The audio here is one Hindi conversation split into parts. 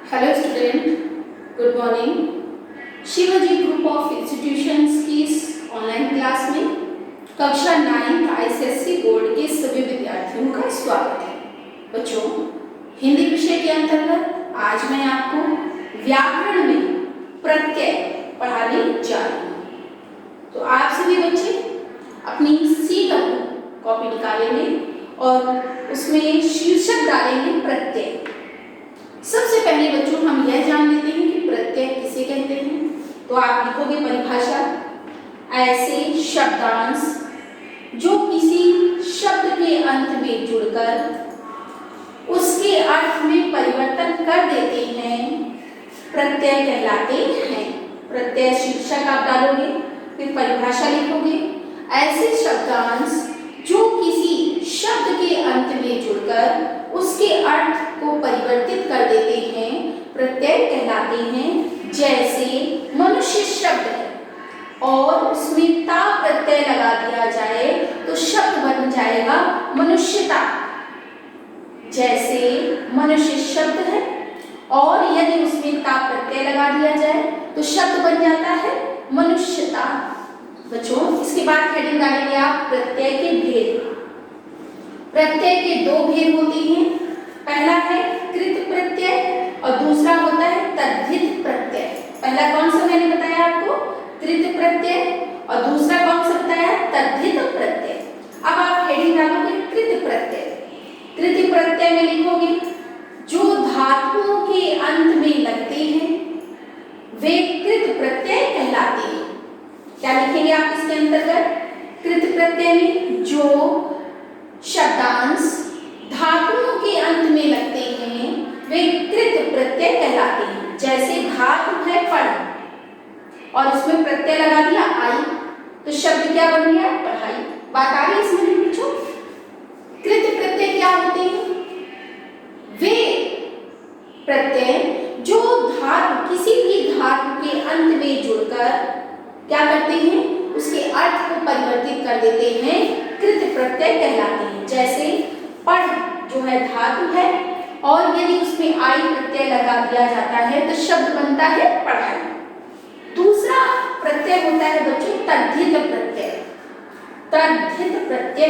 Hello student, good morning. Shivaji group of institutions की इस ऑनलाइन क्लास में कक्षा 9 आईसीएसई बोर्ड के सभी विद्यार्थियों का स्वागत है। बच्चों, हिंदी विषय के अंतर्गत आज मैं आपको व्याकरण में प्रत्यय पढ़ाने जा रही हूँ। तो आप सभी बच्चे अपनी सी कॉपी निकालेंगे और उसमें शीर्षक डालेंगे प्रत्यय। सबसे पहले बच्चों हम यह जान लेते हैं कि प्रत्यय किसे कहते हैं। तो आप लिखोगे परिभाषा, ऐसे शब्दांश जो किसी शब्द के अंत में जुड़कर उसके अर्थ में परिवर्तन कर देते हैं, प्रत्यय कहलाते हैं। प्रत्यय शीर्षक आप डालोगे, फिर परिभाषा लिखोगे। ऐसे शब्दांश जो किसी शब्द के अंत में जुड़कर उसके अर्थ को परिवर्तित कर देते हैं, प्रत्यय कहलाते हैं। जैसे मनुष्य शब्द है और उसमें ता प्रत्यय लगा दिया जाए तो शब्द बन जाएगा मनुष्यता। जैसे मनुष्य शब्द है और यदि उसमें ता प्रत्यय लगा दिया जाए तो शब्द बन जाता है मनुष्यता। बच्चों, इसके बाद हेडिंग डालेंगे आप प्रत्यय के भेद। प्रत्यय के दो भेद होते हैं। पहला है कृत प्रत्यय और दूसरा होता है तद्धित प्रत्यय। पहला कौन सा मैंने बताया आपको? कृत प्रत्यय और दूसरा कौन सा बताया? तद्धित प्रत्यय। अब आप हेडिंग डालोगे कृत प्रत्यय। कृत प्रत्यय में लिखोगे जो धातुओं के अंत में लगते हैं वे कृत प्रत्यय कहलाते हैं। क्या लिखेंगे आप इसके अंतर्गत? कृत प्रत्यय में जो शब्दांश धातुओं के अंत में लगते हैं वे कृत प्रत्यय कहलाते हैं। जैसे धातु है पढ़ और उसमें प्रत्यय लगा दिया आई तो शब्द क्या बन गया? पढ़ाई। बात आ रही है इसमें बच्चों? कृत प्रत्यय क्या होते हैं? वे प्रत्यय जो धातु किसी भी धातु के अंत में जुड़कर क्या करते हैं? उसके अर्थ को परिवर्तित कर देते हैं, कृत प्रत्यय कहलाते हैं। जैसे पढ़ जो है धातु है और यदि उसमें आई प्रत्यय लगा दिया जाता है तो शब्द बनता है पढ़ाई। दूसरा प्रत्यय होता है बच्चों तद्धित प्रत्यय। तद्धित प्रत्यय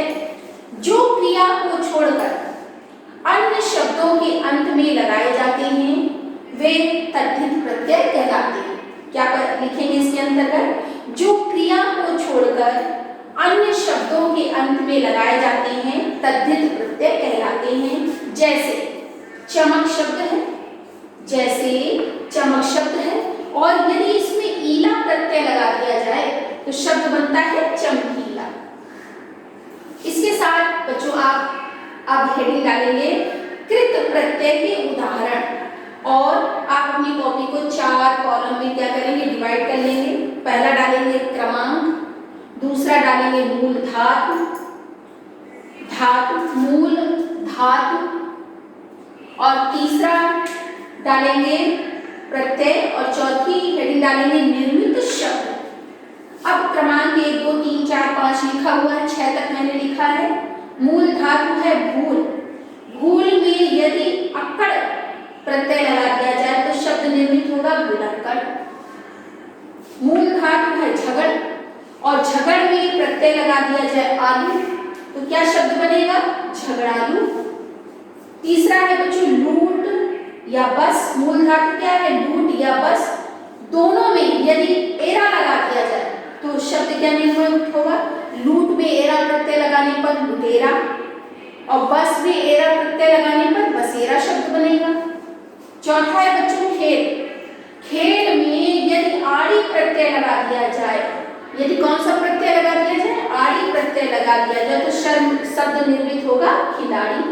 जो क्रिया को छोड़कर अन्य शब्दों के अंत में लगाए जाते हैं वे तद्धित प्रत्यय कहलाते हैं। क्या लिखेंगे इसके अंतर्गत? जो क्रिया को छोड़कर अन्य शब्दों के अंत में लगाए जाते हैं तद्धित प्रत्यय कहलाते हैं। जैसे चमक शब्द है, जैसे चमक शब्द है और यदि इसमें ईला प्रत्यय लगा दिया जाए तो शब्द बनता है चमकीला। इसके साथ बच्चों आप अब हेडिंग डालेंगे कृत प्रत्यय के उदाहरण और आप अपनी कॉपी को 4 कॉलम में क्या करेंगे? डिवाइड कर लेंगे। पहला डालेंगे क्रमांक, दूसरा डालेंगे मूल धातु, मूल धातु और तीसरा डालेंगे प्रत्यय और चौथी हेडिंग डालेंगे निर्मित शब्द। अब क्रमांक 1 2 3 4 5 लिखा हुआ है, 6 तक मैंने लिखा है। मूल धातु है भूल। भूल में यदि अक्कड़ प्रत्यय लगा दिया जाए तो शब्द निर्मित होगा भूलक्कड़। मूल धातु है झगड़ और झगड़ में प्रत्यय लगा दिया जाए आलू तो क्या शब्द बनेगा? झगड़ालू। तीसरा है बच्चों लूट या बस। मूल धातु क्या है? लूट या बस। दोनों में यदि एरा लगा दिया जाए तो शब्द क्या निर्मित होगा? लूट में एरा प्रत्यय लगाने पर लुटेरा और बस में एरा प्रत्यय लगाने पर बसेरा शब्द बनेगा। चौथा है बच्चों खेल। खेल में यदि आड़ी प्रत्यय लगा दिया जाए, यदि कौन सा प्रत्यय लगा दिया जाए? आड़ी प्रत्यय लगा दिया जाए तो शब्द निर्मित होगा खिलाड़ी।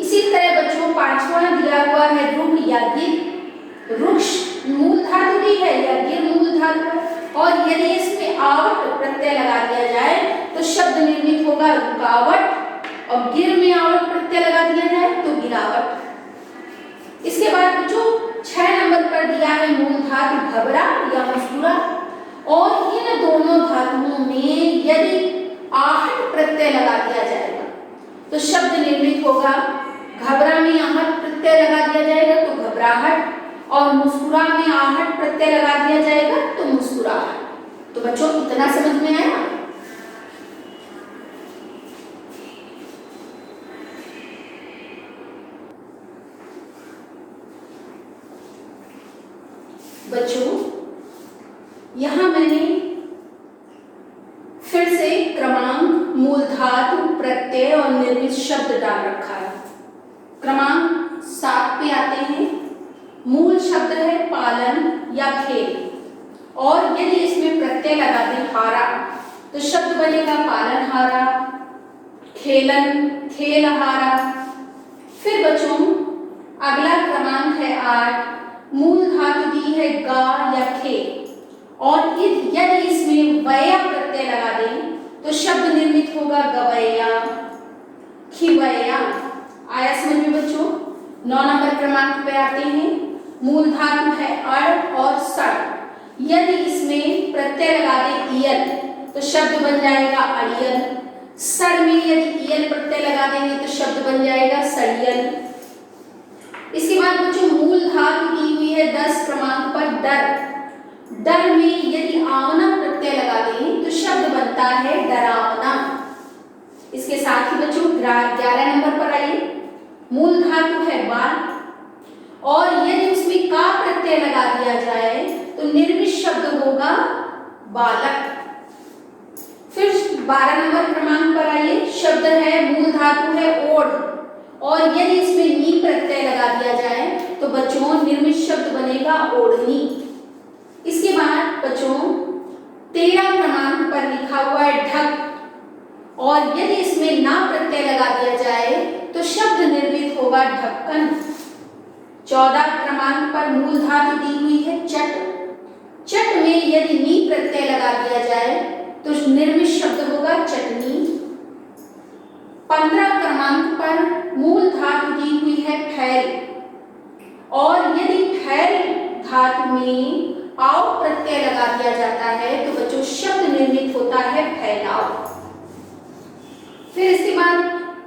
इसी तरह बच्चों 5वां दिया हुआ है रुक या गिर। वृक्ष मूल धातु भी है या गिर मूल धातु और यदि इसमें आवट प्रत्यय लगा दिया जाए तो शब्द निर्मित होगा रुकावट और गिर में आवट प्रत्यय लगा दिया जाए तो गिरावट। इसके बाद बच्चों 6 नंबर पर दिया है मूल धातु घबरा या मुस्कुरा और इन दोनों धातुओं में यदि आहट प्रत्यय लगा दिया जाएगा तो शब्द निर्मित होगा घबरा में आहट प्रत्यय लगा दिया जाएगा तो मुस्कुराहट, और मुस्कुरा में आहट प्रत्यय लगा दिया जाएगा तो मुस्कुराहट। तो बच्चों इतना समझ में आया। बच्चों यहां मैंने फिर से क्रमांक, मूल धातु, प्रत्यय और निर्मित शब्द डाल रखा है। क्रमांक 7 पे आते हैं। मूल शब्द है पालन या खेल, और यदि इसमें प्रत्यय लगा दें हारा तो शब्द बनेगा पालनहारा, खेलन, खेलहारा। फिर बच्चों अगला क्रमांक है 8। मूल धातु दी है गा या खे, और यदि इसमें वया प्रत्यय लगा दें तो शब्द निर्मित होगा गवैया, खिवैया। आया समझ में बच्चों। 9 नंबर क्रमांक पे आते हैं। मूल धातु है अड़ और सड़, यदि इसमें प्रत्यय लगा दें इयल तो शब्द बन जाएगा अड़ियल। सड़ में यदि इयल प्रत्यय लगा देंगे तो शब्द बन जाएगा सड़ियल। इसके बाद बच्चों मूल धातु दी हुई है 10 क्रमांक पर डर। डर में यदि आवना प्रत्यय लगा दें तो शब्द बनता है डरावना। इसके साथ ही बच्चों 11 नंबर पर आइए। मूल धातु है बाल, और यदि उसमें का प्रत्यय लगा दिया जाए तो निर्मित शब्द होगा बालक। फिर 12 नंबर क्रमांक पर आइए। शब्द है, मूल धातु है ओढ़, और यदि इसमें नी प्रत्यय लगा दिया जाए तो बच्चों निर्मित शब्द बनेगा ओढ़नी। इसके बाद बच्चों 13 क्रमांक पर लिखा हुआ है ढक, और यदि इसमें ना प्रत्यय लगा दिया जाए तो शब्द निर्मित होगा ढक्कन। 14 क्रमांक पर मूल धातु दी हुई है चट। चट में यदि नी प्रत्यय लगा दिया जाए तो निर्मित शब्द होगा चटनी। 15 क्रमांक पर मूल धातु दी हुई है फैल, और यदि फैल धातु में आव प्रत्यय लगा दिया जाता है तो बच्चों शब्द निर्मित होता है फैलाव। फिर इसके बाद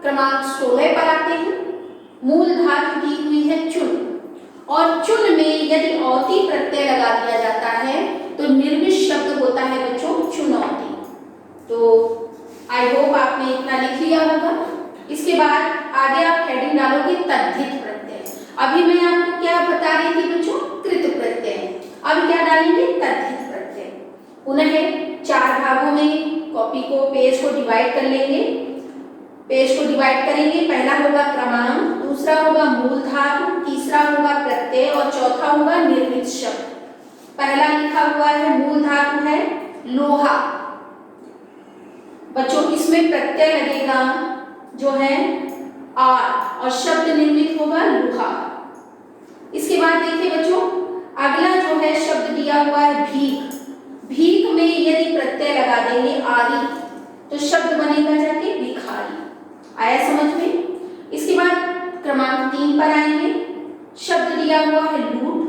क्रमांक 16 पर आते हैं। मूल धातु दी हुई है चुन, और चुन में यदि औती प्रत्यय लगा दिया जाता है तो निर्मित शब्द होता है बच्चों चुनौती। तो आई होप आपने इतना लिख लिया होगा। इसके बाद आगे आप हेडिंग डालोगे तद्धित प्रत्यय। अभी मैं आपको क्या बता रही थी बच्चों, कृत प्रत्यय। अब क्या डालेंगे, तद्धित प्रत्यय। पुनः 4 भागों में कॉपी को, पेज को डिवाइड कर लेंगे। पेज को डिवाइड करेंगे। पहला होगा क्रमांक, दूसरा होगा मूल धातु, तीसरा होगा प्रत्यय, और चौथा होगा निर्मित शब्द। पहला लिखा हुआ है, मूल धातु है लोहा। बच्चों इसमें प्रत्यय लगेगा जो है आर, और शब्द निर्मित होगा लोहा। इसके बाद देखिए बच्चों अगला जो है शब्द दिया हुआ है भीख। भीख में यदि प्रत्यय लगा देंगे आरी तो शब्द बनेगा जाके भिखारी। आया समझ में। इसके बाद क्रमांक 3 पर आएंगे। शब्द दिया हुआ है लूट।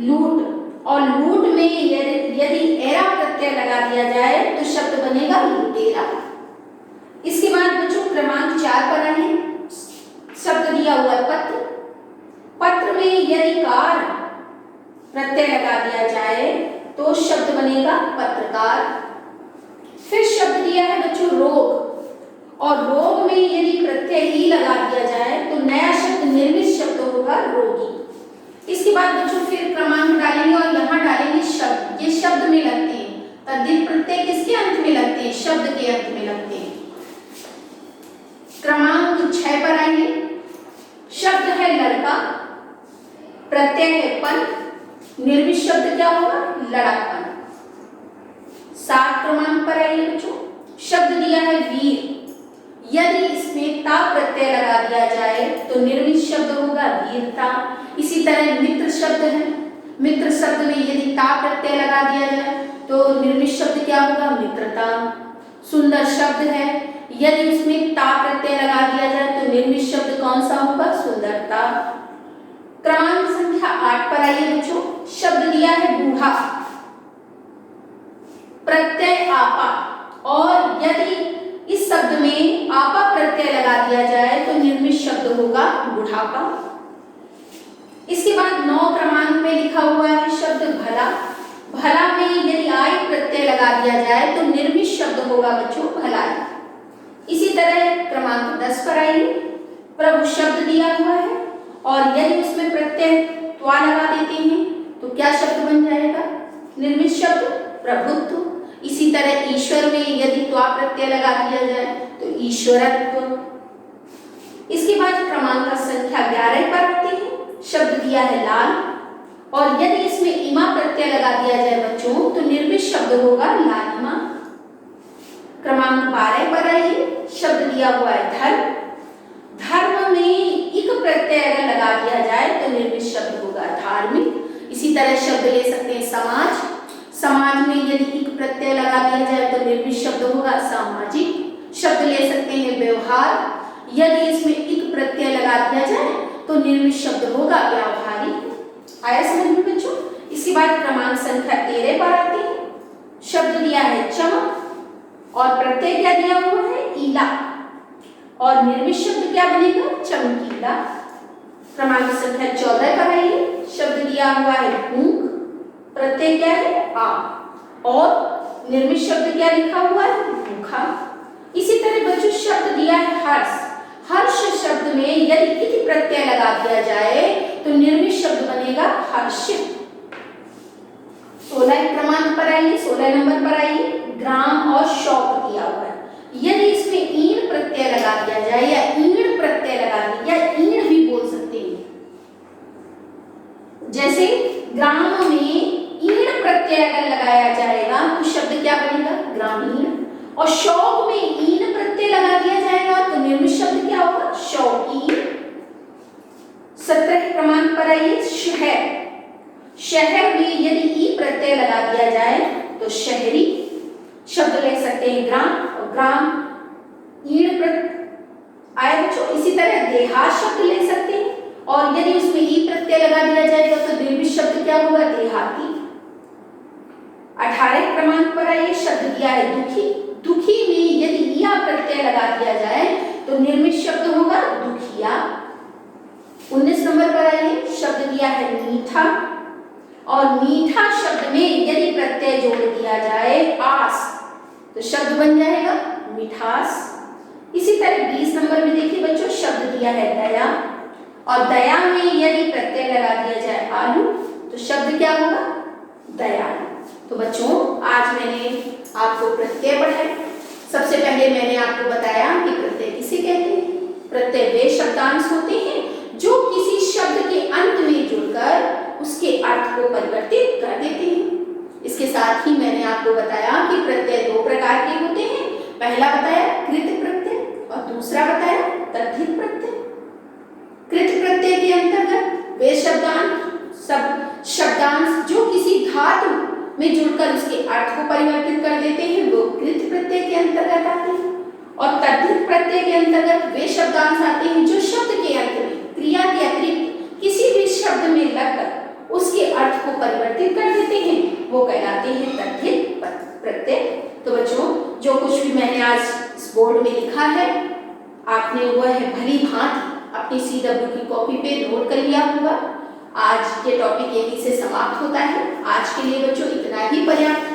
लूट, और लूट में यदि एरा प्रत्यय लगा दिया जाए तो शब्द बनेगा लुटेरा। इसके बाद बच्चों क्रमांक 4 पर आए। शब्द दिया हुआ है पत्र। पत्र में यदि कार प्रत्यय लगा दिया जाए तो शब्द बनेगा पत्रकार। फिर शब्द दिया है बच्चों रोग, और रोग में यदि प्रत्यय ही लगा दिया जाए तो नया शब्द निर्मित शब्द होगा रोगी। इसके बाद बच्चों फिर क्रमांक डालेंगे, और यहाँ डालेंगे शब्द। ये शब्द में लगते हैं। तद्धित प्रत्यय किसके अंत में लगते हैं, शब्द के अंत में लगते हैं। क्रमांक 6 पर आएंगे। शब्द है लड़का, प्रत्यय है पन, निर्मित शब्द क्या होगा लड़कपन। 7 क्रमांक पर आइए बच्चों। शब्द दिया है वीर। यदि इसमें ता प्रत्यय लगा दिया जाए तो निर्मित शब्द होगा वीरता। इसी तरह मित्र शब्द है। मित्र शब्द में यदि ता प्रत्यय लगा दिया जाए तो निर्मित शब्द क्या होगा मित्रता। सुंदर शब्द है, यदि उसमें ता प्रत्यय लगा दिया जाए तो निर्मित शब्द कौन सा होगा सुंदरता। क्रमांक संख्या 8 पर आइए बच्चों। शब्द दिया है बूढ़ा, प्रत्यय आपा, और यदि इस शब्द में आपा प्रत्यय लगा दिया जाए तो निर्मित शब्द होगा बुढ़ापा। इसके बाद 9 क्रमांक में लिखा हुआ है शब्द भला। भला में यदि आई प्रत्यय लगा दिया जाए तो निर्मित शब्द होगा बच्चों भलाई। इसी तरह क्रमांक 10 पर आइए। प्रभु शब्द दिया हुआ है और यदि उसमें प्रत्यय त्वा लगा देते हैं तो क्या शब्द बन जाएगा? निर्मित शब्द प्रभुत्व। इसी तरह ईश्वर में यदि त्वा प्रत्यय लगा दिया जाए तो ईश्वरत्व। इसके बाद क्रमांक संख्या 11 पर आते हैं। शब्द दिया है लाल और यदि इसमें इमा प्रत्यय लगा दिया जाए बच्चों तो निर्मित शब्द होगा लालिमा। क्रमांक 12 पर आइए। शब्द दिया हुआ है धर्म। धर्म में इक प्रत्यय अगर लगा दिया जाए तो निर्मित शब्द होगा धार्मिक। इसी तरह शब्द ले सकते हैं समाज। समाज में यदि इक प्रत्यय लगा दिया जाए तो निर्मित शब्द होगा सामाजिक। शब्द ले सकते हैं व्यवहार। यदि इसमें इक प्रत्यय लगा दिया जाए तो निर्मित शब्द होगा व्यावहारिक। आया समझ में बच्चों? इसके बाद क्रमांक संख्या 13 पर आते हैं। शब्द दिया है चमक और प्रत्यय क्या दिया हुआ है? ईला और निर्मित शब्द क्या बनेगा? चमकीला। क्रमांक संख्या 14 पर आइए। शब्द दिया हुआ है भूख। प्रत्यय क्या है? आ और निर्मित शब्द क्या लिखा हुआ है? भूखा। इसी तरह बच्चों शब्द दिया है हर्ष। हर्ष शब्द में यदि इति प्रत्यय लगा दिया जाए तो निर्मित शब्द बनेगा हर्षित। 16 क्रमांक पर आइए। 16 नंबर पर आइए। ग्राम और शौक दिया हुआ है। यदि इसमें ईण प्रत्यय लगा दिया जाए या ईण प्रत्यय लगा दिया या ईण भी बोल सकते हैं। जैसे ग्राम में ईण प्रत्यय अगर लगाया जाएगा तो शब्द क्या बनेगा? ग्रामीण। और शौक में ईन प्रत्यय लगा दिया जाएगा तो निर्मित शब्द क्या होगा? शौकीन। 17 क्रमांक पर आइए। शहर। शहर में यदि ई प्रत्यय लगा दिया जाए तो शहरी। शब्द ले सकते हैं ग्राम और ग्राम ईण आया बच्चों। इसी तरह देहात शब्द ले सकते हैं और यदि उसमें ई प्रत्यय लगा दिया जाएगा तो निर्मित शब्द क्या होगा? देहाती। 18 क्रमांक पर आइए। शब्द दिया है दुखी। दुखी में यदि या प्रत्यय लगा दिया जाए तो निर्मित शब्द होगा दुखिया। 19 नंबर पर आइए। शब्द दिया है मीठा और मीठा शब्द में यदि प्रत्यय जोड़ दिया जाए आस तो शब्द बन जाएगा मिठास। इसी तरह 20 नंबर में देखिए बच्चों। शब्द दिया है दया और दया में यदि प्रत्यय लगा दिया जाए आलू तो शब्द क्या होगा? दयालु। तो बच्चों आज मैंने आपको प्रत्यय पढ़ाए। सबसे पहले मैंने आपको बताया कि प्रत्यय किसे कहते हैं। प्रत्यय वे शब्दांश होते हैं जो किसी शब्द के अंत में जुड़कर उसके अर्थ को परिवर्तित कर देते हैं। इसके साथ ही मैंने आपको बताया कि प्रत्यय 2 प्रकार के होते हैं। पहला बताया कृत प्रत्यय और दूसरा बताया तद्धित प्रत्यय। कृत प्रत्यय के अंतर्गत वे शब्दांश जो किसी धातु में जुड़कर उसके अर्थ को परिवर्तित कर देते हैं वो कृत प्रत्यय के अंतर्गत आते हैं। और तद्धित प्रत्यय के अंतर्गत वे शब्दांश आते हैं जो शब्द के अंत में क्रिया के अतिरिक्त किसी भी शब्द में लगकर उसके अर्थ को परिवर्तित कर देते हैं वो कहलाते हैं तद्धित प्रत्यय। तो बच्चों जो कुछ भी मैंने आज इस बोर्ड में लिखा है आपने वह है भली भांति अपनी CW की कॉपी पे नोट कर लिया होगा। आज ये टॉपिक यहीं से समाप्त होता है। आज के लिए बच्चों इतना ही पर्याप्त